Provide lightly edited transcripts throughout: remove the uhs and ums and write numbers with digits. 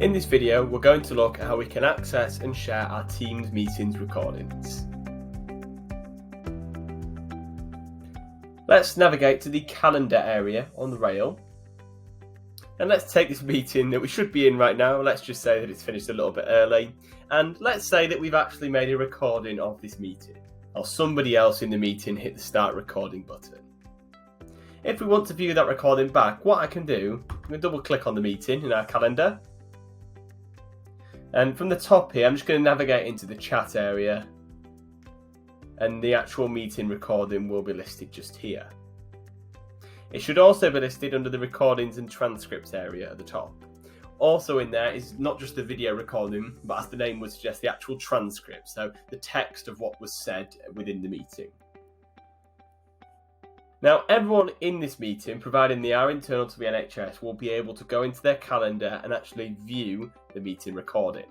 In this video, we're going to look at how we can access and share our Teams meetings recordings. Let's navigate to the calendar area on the rail. And let's take this meeting that we should be in right now. Let's just say that it's finished a little bit early. And let's say that we've actually made a recording of this meeting, or somebody else in the meeting hit the start recording button. If we want to view that recording back, what I can do, I'm going to double click on the meeting in our calendar. And from the top here, I'm just going to navigate into the chat area. And the actual meeting recording will be listed just here. It should also be listed under the recordings and transcripts area at the top. Also in there is not just the video recording, but as the name would suggest, the actual transcript, so the text of what was said within the meeting. Now, everyone in this meeting, providing they are internal to the NHS, will be able to go into their calendar and actually view the meeting recording.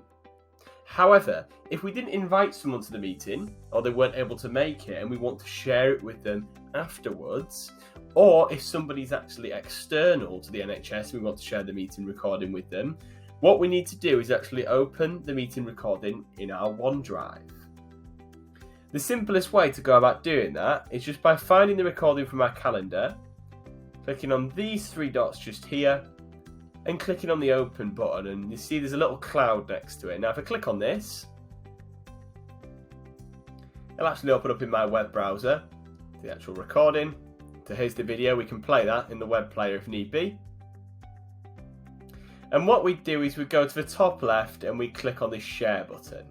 However, if we didn't invite someone to the meeting, or they weren't able to make it and we want to share it with them afterwards, or if somebody's actually external to the NHS and we want to share the meeting recording with them, what we need to do is actually open the meeting recording in our OneDrive. The simplest way to go about doing that is just by finding the recording from our calendar, clicking on these three dots just here, and clicking on the open button, and you see there's a little cloud next to it. Now if I click on this, it'll actually open up in my web browser, the actual recording. So here's the video, we can play that in the web player if need be. And what we do is we go to the top left and we click on the share button.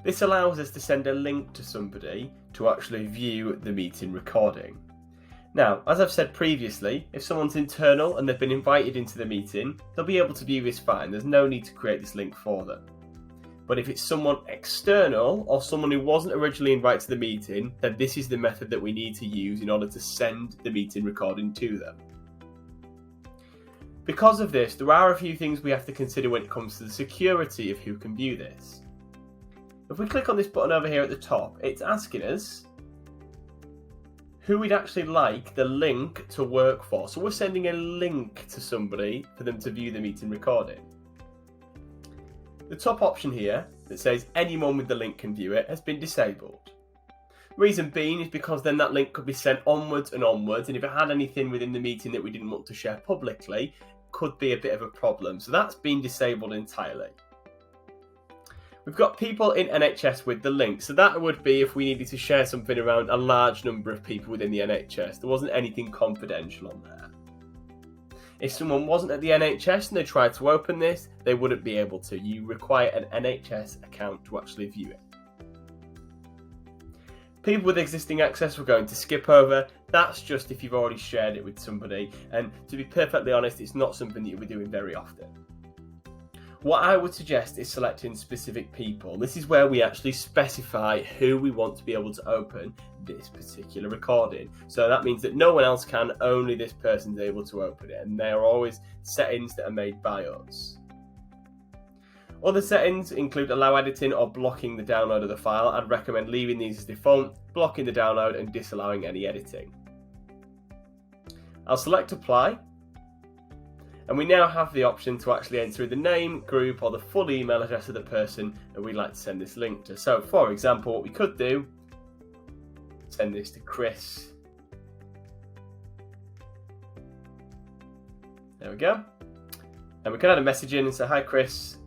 This allows us to send a link to somebody to actually view the meeting recording. Now, as I've said previously, if someone's internal and they've been invited into the meeting, they'll be able to view this fine. There's no need to create this link for them. But if it's someone external or someone who wasn't originally invited to the meeting, then this is the method that we need to use in order to send the meeting recording to them. Because of this, there are a few things we have to consider when it comes to the security of who can view this. If we click on this button over here at the top, it's asking us who we'd actually like the link to work for. So we're sending a link to somebody for them to view the meeting recording. The top option here that says anyone with the link can view it has been disabled. Reason being is because then that link could be sent onwards and onwards, and if it had anything within the meeting that we didn't want to share publicly, could be a bit of a problem. So that's been disabled entirely. We've got people in NHS with the link. So that would be if we needed to share something around a large number of people within the NHS. There wasn't anything confidential on there. If someone wasn't at the NHS and they tried to open this, they wouldn't be able to. You require an NHS account to actually view it. People with existing access we're going to skip over. That's just if you've already shared it with somebody. And to be perfectly honest, it's not something that you'll be doing very often. What I would suggest is selecting specific people. This is where we actually specify who we want to be able to open this particular recording. So that means that no one else can, only this person's able to open it. And they are always settings that are made by us. Other settings include allow editing or blocking the download of the file. I'd recommend leaving these as default, blocking the download and disallowing any editing. I'll select apply. And we now have the option to actually enter the name, group, or the full email address of the person that we'd like to send this link to. So, for example, what we could do, send this to Chris. There we go. And we can add a message in and say, hi Chris,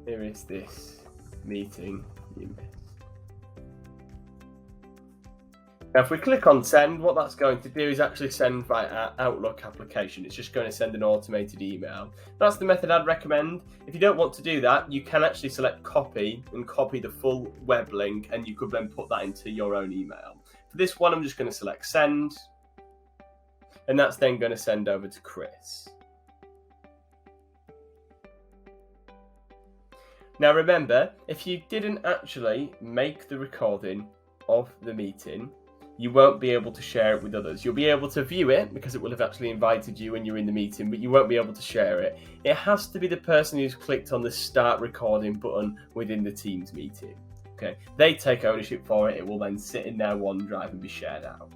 here is this meeting you missed. Now, if we click on send, what that's going to do is actually send via our Outlook application. It's just going to send an automated email. That's the method I'd recommend. If you don't want to do that, you can actually select copy and copy the full web link, and you could then put that into your own email. For this one, I'm just going to select send, and that's then going to send over to Chris. Now remember, if you didn't actually make the recording of the meeting, you won't be able to share it with others. You'll be able to view it because it will have actually invited you when you're in the meeting, but you won't be able to share it. It has to be the person who's clicked on the start recording button within the Teams meeting. Okay, they take ownership for it. It will then sit in their OneDrive and be shared out.